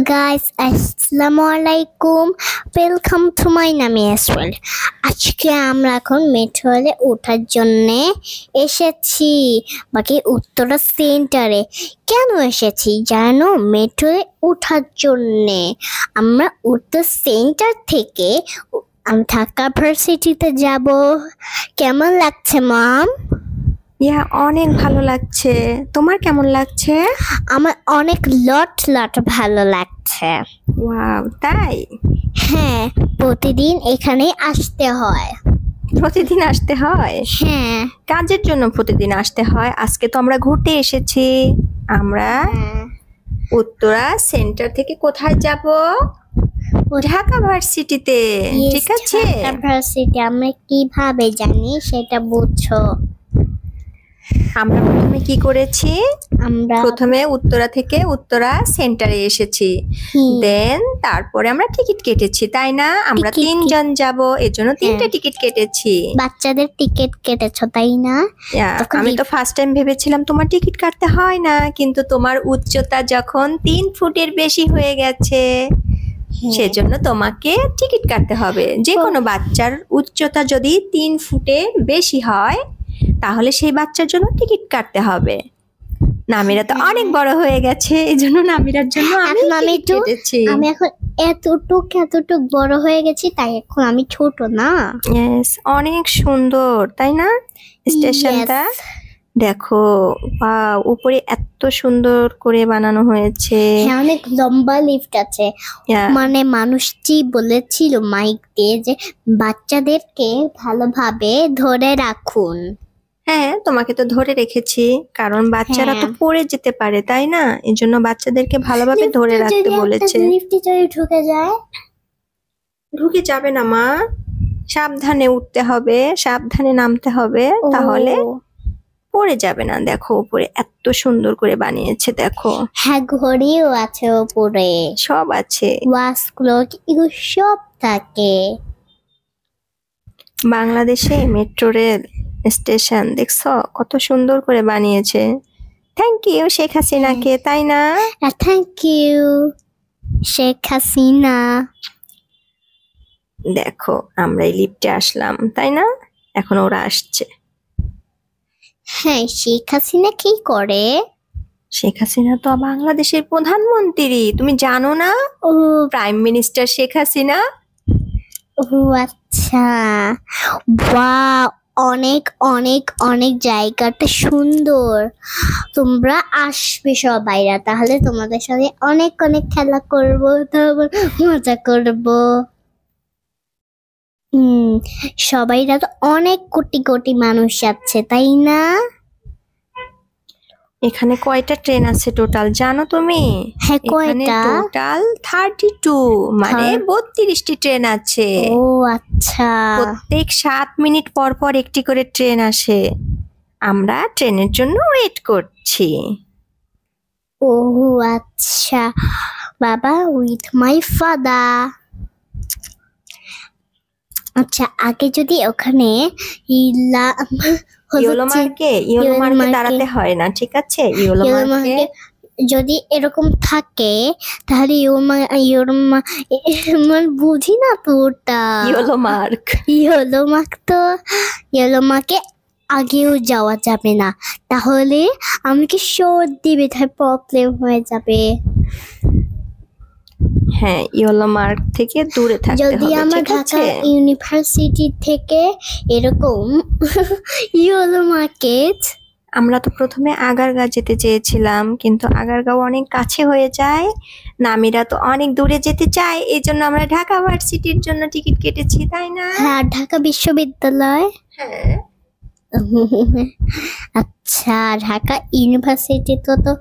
Guys, আসসালামু আলাইকুম। Welcome to my Namiya's world. আজকে আমরা এখন মেট্রোলে ওঠার জন্য এসেছি বাকি উত্তরা সেন্টারে। কেন এসেছি জানো? মেট্রোলে ওঠার জন্যে। আমরা উত্তর সেন্টার থেকে আমি ঢাকা ভার্সিটিতে যাব। কেমন লাগছে মাম? অনেক ভালো লাগছে। তোমার কেমন লাগছে? আমার অনেক লট ভালো লাগছে। ওয়াও, তাই? হ্যাঁ, প্রতিদিন এখানে আসতে হয়। প্রতিদিন আসতে হয়? হ্যাঁ। কাজের জন্য প্রতিদিন আসতে হয়। আজকে তো আমরা ঘুরতে এসেছি। আমরা উত্তরা সেন্টার থেকে কোথায় যাব? ঢাকা ভার্সিটিতে। ঠিক আছে। ঢাকা ভার্সিটি আমরা কিভাবে জানি সেটা বুঝছো? আমরা প্রথমে কি করেছি? আমরা প্রথমে উত্তরা থেকে উত্তরা সেন্টারে এসেছি। দেন তারপরে আমরা টিকিট কেটেছি, তাই না? আমরা তিনজন যাব, এজন্য তিনটে টিকিট কেটেছি। বাচ্চাদের টিকিট কেটেছো তাই না? আমি তো ফার্স্ট টাইম ভেবেছিলাম তোমার টিকিট কাটতে হয় না, কিন্তু তোমার উচ্চতা যখন 3 ফুটের বেশি হয়ে গেছে সেজন্য তোমাকে টিকিট কাটতে হবে। যে কোনো বাচ্চার উচ্চতা যদি 3 ফুটের বেশি হয় তাহলে সেই বাচ্চার জন্য টিকিট কাটতে হবে। নামিরা তো অনেক বড় হয়ে গেছে, এজন্য নামিরার জন্য আমি কেটেছি। আমি এখন এতটুক বড় হয়ে গেছি, তাই এখন আমি ছোট না। ইয়েস, অনেক সুন্দর তাই না স্টেশনটা? দেখো, উপরে এত সুন্দর করে বানানো হয়েছে। হ্যাঁ, অনেক লম্বা লিফট আছে। মানে মানুষটি বলেছিল মাইক দিয়ে যে বাচ্চাদেরকে ভালোভাবে ধরে রাখুন। হ্যাঁ, তোমাকে তো ধরে রেখেছি কারণ বাচ্চারা তো পড়ে যেতে পারে, তাই না? এজন্য বাচ্চাদেরকে ভালোভাবে ধরে রাখতে বলেছে। লিফটে যদি ঢুকে যায়? ঢুকে যাবে না মা, সাবধানে উঠতে হবে, সাবধানে নামতে হবে, তাহলে পড়ে যাবে না। দেখো উপরে এত সুন্দর করে বানিয়েছে, দেখো। হ্যাঁ, ঘড়িও আছে উপরে, সব আছে, ওয়াচ ক্লক এগুলো সব থাকে। বাংলাদেশে মেট্রো রেল স্টেশন দেখছো কত সুন্দর করে বানিয়েছে। থ্যাংক ইউ শেখ হাসিনাকে, তাই না? Thank you Sheikh Hasina. দেখো আমরা এই লিফটে আসলাম, তাই না? এখন ওরা আসছে। হ্যাঁ, শেখ হাসিনা কি করে? শেখ হাসিনা তো বাংলাদেশের প্রধানমন্ত্রী, তুমি জানো না? ও, প্রাইম মিনিস্টার শেখ হাসিনা। ও আচ্ছা। বাহ, অনেক অনেক অনেক জায়গাটা সুন্দর। তোমরা আসবে সবাইরা, তাহলে তোমাদের সাথে অনেক অনেক খেলা করব, তারপর মজা করব। সবাইরা তো অনেক কোটি কোটি মানুষ যাচ্ছে, তাই না? এখানে কয়টা ট্রেন আছে টোটাল জানো তুমি? হ্যাঁ, কয়টা? টোটাল 32, মানে 32টি ট্রেন আছে। ও আচ্ছা। প্রত্যেক 7 মিনিট পর পর একটি করে ট্রেন আসে। আমরা ট্রেনের জন্য ওয়েট করছি। ও আচ্ছা বাবা, উইথ মাই ফাদার। আচ্ছা, আগে যদি ওখানে ইয়েলো মার্কে দাঁড়াতে হয় না, ঠিক আছে? ইয়েলো মার্কে যদি এরকম থাকে তাহলে বুঝি না তো ওটা। ইয়েলো মার্কে আগেও যাওয়া যাবে না, তাহলে আমাকে সর্দি ব্যথায় প্রবলেম হয়ে যাবে। হ্যাঁ, ইয়েলো মার্ক থেকে দূরে থাকতে হবে। যদি আমরা ঢাকা ইউনিভার্সিটি থেকে এরকম ইয়েলো মার্কেট, আমরা তো প্রথমে আগারগাঁও যেতে চেয়েছিলাম, কিন্তু আগারগাঁও অনেক কাছে হয়ে যায়, নামিরা তো অনেক দূরে যেতে চায়, এই জন্য আমরা ঢাকা ভার্সিটির জন্য টিকিট কেটেছি, তাই না? হ্যাঁ, ঢাকা বিশ্ববিদ্যালয়। হ্যাঁ। আচ্ছা, ঢাকা ইউনিভার্সিটি তো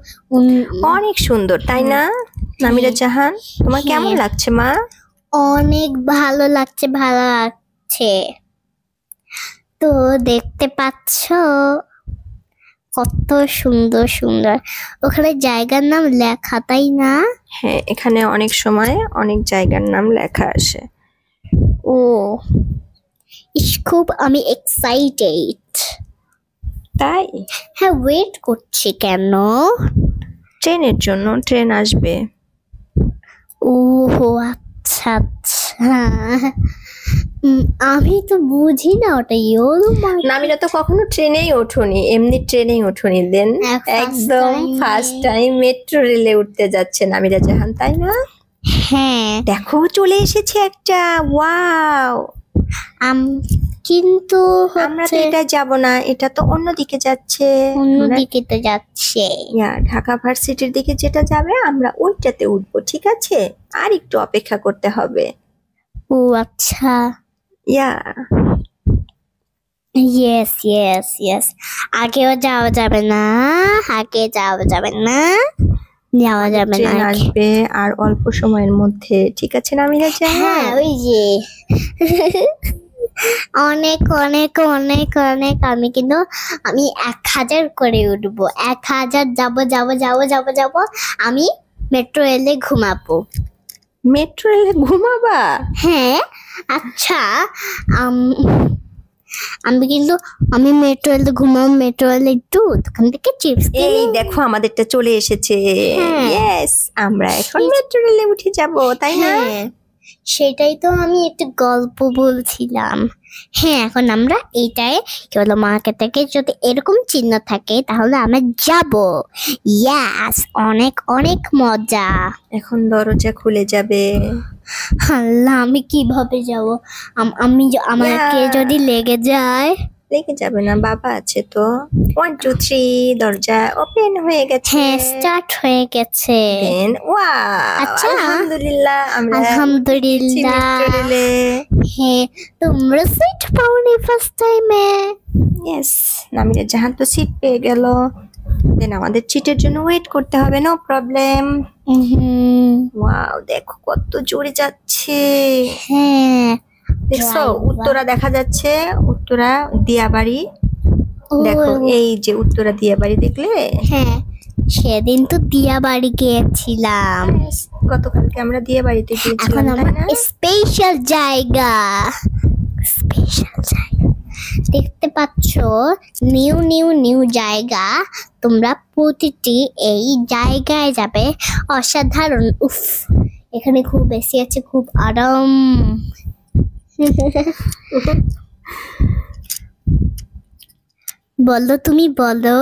অনেক সুন্দর, তাই না নামিরা জাহান? তোমার কেমন লাগছে মা? অনেক ভালো লাগছে। তো দেখতে পাচ্ছ কত সুন্দর সুন্দর ওখানে জায়গার নাম লেখা, তাই না? হ্যাঁ, এখানে অনেক সময় অনেক জায়গার নাম লেখা আসে। ও, খুব আমি এক্সাইটেড। তাই? হ্যাঁ, ওয়েট করছি। কেন? ট্রেনের জন্য, ট্রেন আসবে। ওহো, আচ্ছা আচ্ছা। আমি তো বুঝি না ওটা ইয়েলো মার্ক। নামিরা তো কখনো ট্রেনেই ওঠোনি, এমনি ট্রেনেই ওঠোনি, দেন first একদম time ফার্স্ট টাইম মেট্রো রেলে উঠতে যাচ্ছে নামিরা জাহান, তাই না? হ্যাঁ, দেখো চলে এসেছে একটা, ওয়াও। কিন্তু আমরা তো হচ্ছে এটা যাব না, এটা তো অন্যদিকে যাচ্ছে। অন্যদিকে তো যাচ্ছে। ঢাকা ভার্সিটির দিকে যেটা যাবে আমরা ওইটাতে উঠবো, ঠিক আছে? আর একটু অপেক্ষা করতে হবে। ও আচ্ছা, ইয়া ইয়েস ইয়েস ইয়েস। আগেও যাওয়া যাবে না, আগে যাওয়া যাবে না, যাওয়া যাবে না ট্রেন আগে। আসবে আর অল্প সময়ের মধ্যে, ঠিক আছে নামিরা হ্যাঁ, জাহান? ওই যে অনেক অনেক অনেক অনেক, আমি 1000 করে উঠবো, 1000 যাবো যাবো যাবো যাবো যাবো। আমি মেট্রো রেলে ঘুমাবো। মেট্রো রেলে ঘুমাবা? হ্যাঁ, আচ্ছা। আমি মেট্রো রেলে ঘুমাবো, মেট্রো রেলে একটু দোকান থেকে চিপস এই দেখো আমাদেরটা চলে এসেছে। হ্যাঁ। ইয়েস, আমরা এখন মেট্রো রেলে উঠে যাব, তাই না? হ্যাঁ, সেটাই তো আমি একটু গল্প বলছিলাম। হ্যাঁ, এখন আমরা এইটায় কেবল মার্কেট থেকে যদি এরকম চিহ্ন থাকে তাহলে আমরা যাব। ইয়াস, অনেক অনেক মজা। এখন দরজা খুলে যাবে। আল্লাহ, আমি কিভাবে যাব? আমাকে Yeah. যদি লেগে যায়? লেগে যাবে না, বাবা আছে তো। 1 2 3, দরজা ওপেন হয়ে গেছে। হ্যাঁ, স্টার্ট হয়ে গেছে। দেন ওয়াও, আচ্ছা। আলহামদুলিল্লাহ আমরা আলহামদুলিল্লাহ। মেট্রো রেলে। হ্যাঁ, তোমরা সিট পাওনি ফার্স্ট টাইমে? ইয়েস, নামিরা জাহান তো সিট পেয়ে গেল। দেন আমাদের সিটের জন্য ওয়েট করতে হবে, নো প্রবলেম। ওয়াও, দেখো কত জোরে যাচ্ছে। হ্যাঁ, দেখছো Driver. উত্তরা দেখা যাচ্ছে, উত্তরা দিয়াবাড়ি। ও, দেখো এই যে উত্তরা দিয়াবাড়ি, দেখলে? হ্যাঁ, সেদিন তো দিয়াবাড়ি গিয়েছিলাম। গতকালকে আমরা দিয়াবাড়িতে এখন গিয়েছিলাম, তাই আমার না? স্পেশাল জায়গা, স্পেশাল জায়গা দেখতে পাচ্ছ। নিউ নিউ নিউ জায়গা। তোমরা প্রতিটি এই জায়গায় যাবে, অসাধারণ। উফ, এখানে খুব বেশি আছে, খুব আরাম। বলো, তুমি বলো।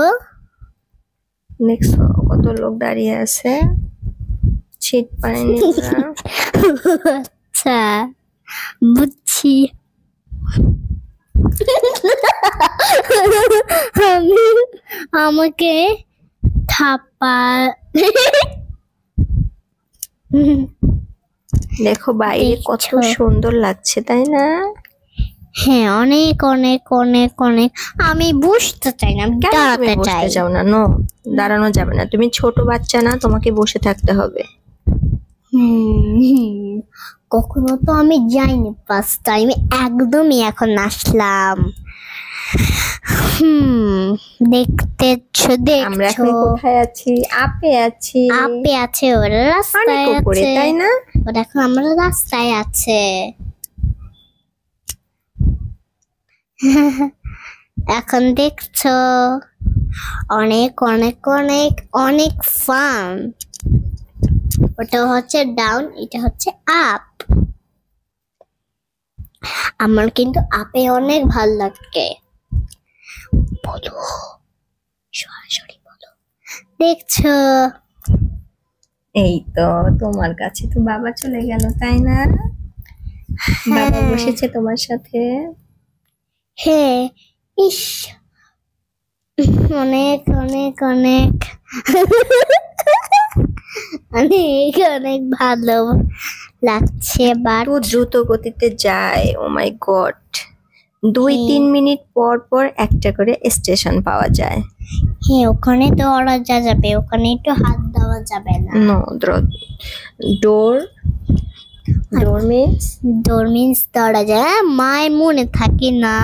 দেখছো কত লোক দাঁড়িয়ে আছে, সিট পায়নি ওরা। আচ্ছা, বুঝছি। আমাকে থাপ্পা। দেখো বাইরে কত দেখছো? সুন্দর লাগছে, তাই না? হ্যাঁ, অনেক অনেক অনেক অনেক। আমি বুঝতে চাই না, আমি কেন তুমি দাঁড়াতে চাই। বসতে চাও না? নো, দাঁড়ানো যাবে না, তুমি ছোট বাচ্চা না, তোমাকে বসে থাকতে হবে। কখনো তো আমি যাইনি, ফার্স্ট টাইম একদমই এখন আসলাম। দেখতেছো আমরা দেখছো, এখন কোথায় আছি? আপে আছি। আপে আছে, ওরা অনেক রাস্তায় উপরে, আছে, তাই না? ওরা এখন আমরা রাস্তায় আছে। এখন দেখছো, অনেক অনেক অনেক অনেক ফান। ওটা হচ্ছে ডাউন, এটা হচ্ছে আপ। আমার কিন্তু আপে অনেক ভাল লাগে। বলো, সরাসরি বলো। দেখছো? এই তো তোমার কাছে তো বাবা চলে গেল, তাই না? বাবা হ্যাঁ। বসেছে তোমার সাথে। হ্যাঁ, ইস, অনেক অনেক অনেক অনেক অনেক ভালো লাগছে। বাট তো দ্রুত গতিতে যায়, ও মাই গড। 2-3 হ্যাঁ। মিনিট পর পর একটা করে স্টেশন পাওয়া যায়। হ্যাঁ, ওখানে দৌড়া যাবে, ওখানে একটু হাত দেওয়া যাবে না। নো, ডোর মিন্স ডোর মিন্স দৌড়া যায়। মায়ের মনে থাকে না।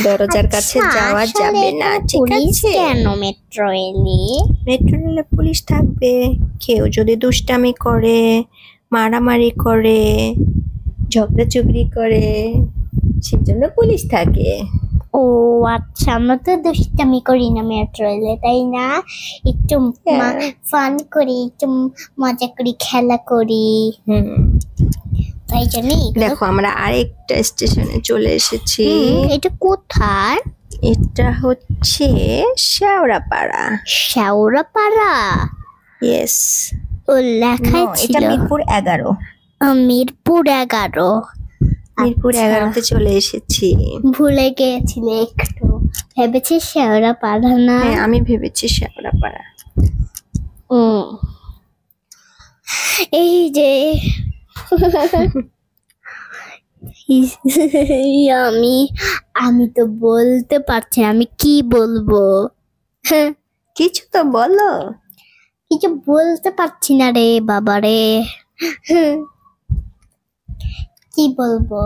দরজার কাছে আচ্ছা, যাওয়া আসলে যাবে না, এখানে ঠিক পুলিশ আছে? কেন মেট্রো এলি? মেট্রো রেলে পুলিশ থাকবে, কেউ যদি দুষ্টামি করে, মারামারি করে, ঝগড়াঝগড়ি করে, সেজন্য পুলিশ থাকে। ও আচ্ছা, আমরা তো দুষ্টামি করি না মেট্রো রেলে, তাই না? একটু ফান করি, একটু মজা করি, খেলা করি, তাই জানি। দেখো আমরা আরেকটা স্টেশনে চলে এসেছি। এটা কোথায়? এটা হচ্ছে শেওড়াপাড়া। শেওড়াপাড়া? ইয়েস, ও লেখাই ছিল এটা মিরপুর 11। মিরপুর 11। মিরপুর 11তে চলে এসেছি। ভুলে গিয়েছিলে একটু, ভেবেছি শেওড়াপাড়া না। হ্যাঁ, আমি ভেবেছি শেওড়াপাড়া। এই যে আমি তো বলতে পারছি না, আমি কি বলবো। কিছু তো বলো। কিছু বলতে পারছি না রে বাবা রে, কি বলবো।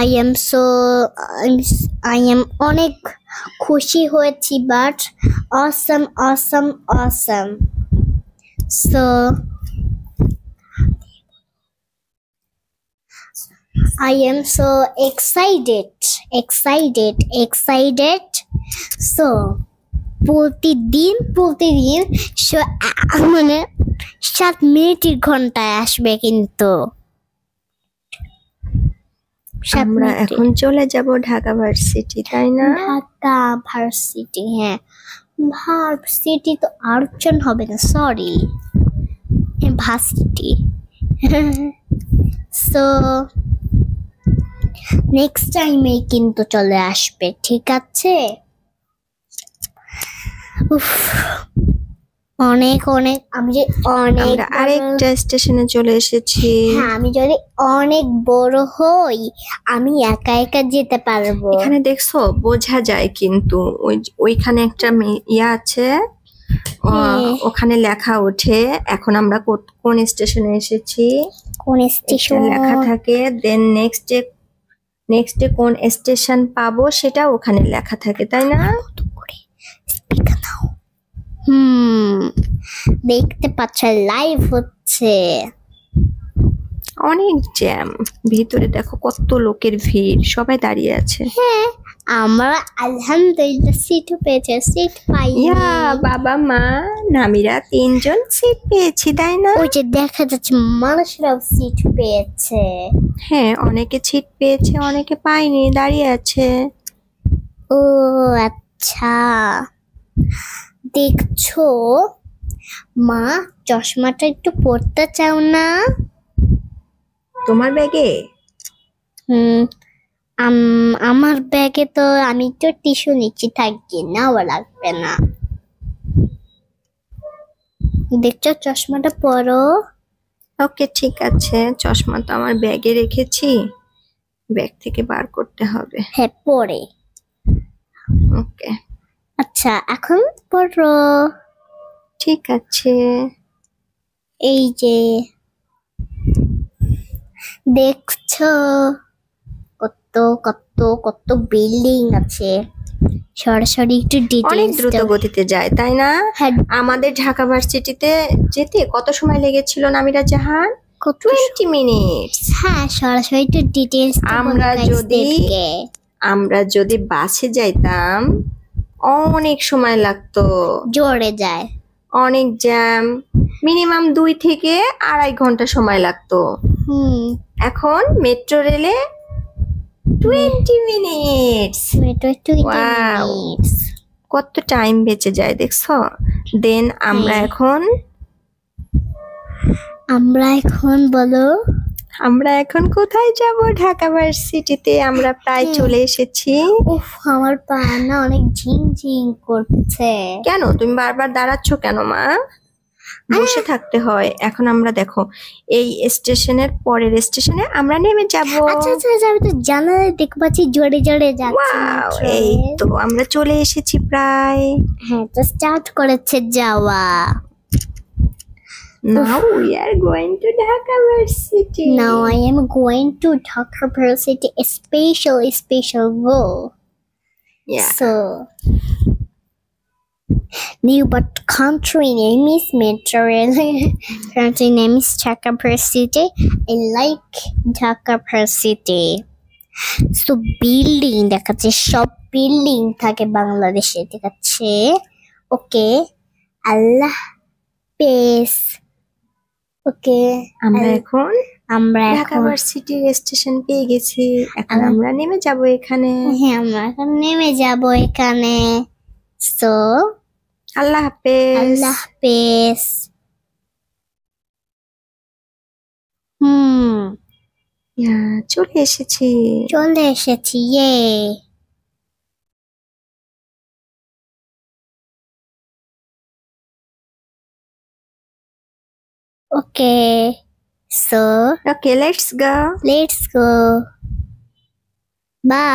I am অনেক খুশি হয়েছি, but awesome. So I am so excited. So প্রতিদিন মানে 7 মিনিটের ঘন্টায় আসবে, কিন্তু আমরা এখন চলে যাব ঢাকা ভার্সিটি, তাই না? ঢাকা ভার্সিটি, হ্যাঁ ভার্সিটি তো আর্চন হবে না, সরি, ভার্সিটি। সো নেক্সট টাইমে কিন্তু চলে আসবে, ঠিক আছে? অনেক আমি আমরা আরেকটা স্টেশনে চলে এসেছি। হ্যাঁ, আমি যদি অনেক বড় হই আমি একা যেতে পারবো। এখানে দেখছো বোঝা যায়, কিন্তু ওইখানে একটা ইয়া আছে, ওখানে লেখা ওঠে এখন আমরা কোন স্টেশনে এসেছি, কোন স্টেশন লেখা থাকে। দেন নেক্সটে কোন স্টেশন পাবো সেটা ওখানে লেখা থাকে, তাই না? দেখতে পাচ্ছ লাইভ হচ্ছে, অনেক জ্যাম ভিতরে, দেখো কত লোকের ভিড়, সবাই দাঁড়িয়ে আছে। হ্যাঁ, আমরা আলহামদুলিল্লাহ সিটও পেয়েছি, সিট পাই। বাবা মা নামিরা 3 জন সিট পেয়েছি, তাই না? ওই যে দেখা যাচ্ছে মানুষরাও সিট পেয়েছে। হ্যাঁ, অনেকে সিট পেয়েছে, অনেকে পায়নি, দাঁড়িয়ে আছে। ও আচ্ছা, দেখছো মা, চশমাটা একটু পরতে চাও না? তোমার ব্যাগে? আমার ব্যাগে তো আমি তো টিস্যু নিচ্ছি, থাকি নাও লাগবে না। দেখছো চশমাটা পরো। ওকে, ঠিক আছে, চশমা তো আমার ব্যাগে রেখেছি, ব্যাগ থেকে বার করতে হবে। হ্যাঁ, পরে। ওকে, আচ্ছা এখন পরো। ঠিক আছে। এই যে দেখছো কত বিল্ডিং আছে, সরাসরি একটু অনেক ডিটেইলস। দ্রুত গতিতে যায়, তাই না? আমাদের ঢাকা ভার্সিটিতে যেতে কত সময় লেগেছিল নামিরা জাহান? 20 মিনিট। হ্যাঁ, সরাসরি একটু ডিটেইলস। আমরা যদি বাসে যাইতাম অনেক সময় লাগতো, জোরে যায়, অনেক জ্যাম, মিনিমাম 2 থেকে 2.5 ঘন্টা সময় লাগতো। এখন মেট্রো রেলে 20 মিনিটস। কত টাইম বেঁচে যায় দেখছো। দেন আমরা এখন বলো, আমরা এখন কোথায় যাব? ঢাকা ভার্সিটিতে আমরা প্রায় চলে এসেছি। উফ, আমার পা না অনেক ঝিং করছে। কেন তুমি বারবার দাঁড়াচ্ছ কেন মা? বসে থাকতে হয়। এখন আমরা দেখো এই স্টেশনের পরের স্টেশনে আমরা নেমে যাব। আচ্ছা আমি তো জানালায় দেখতে পাচ্ছি জোরে যাচ্ছে। এই তো আমরা চলে এসেছি প্রায়। হ্যাঁ, তো স্টার্ট করেছে যাওয়া। Now we are going to Dhaka Varsity. Now I am going to Dhaka Varsity, a special goal. Yeah. So, new but country name is Metro Rail. Country name is Dhaka Varsity. I like Dhaka Varsity. So building দেখাচ্ছে, সব building থাকে বাংলাদেশে দেখাচ্ছে। ওকে, আল্লাহ pace. ওকে, আমরা এখন আমরা ঢাকা এখন ভার্সিটির স্টেশন পেয়ে গেছি। এখন আম- আমরা নেমে যাব এখানে। হ্যাঁ, আমরা এখন নেমে যাব এখানে। সো আল্লাহ হাফেজ। আল্লাহ পেস। ইয়া, চলে এসেছি। চলে এসেছি, ইয়ে। Okay, so okay, let's go. Let's go. By.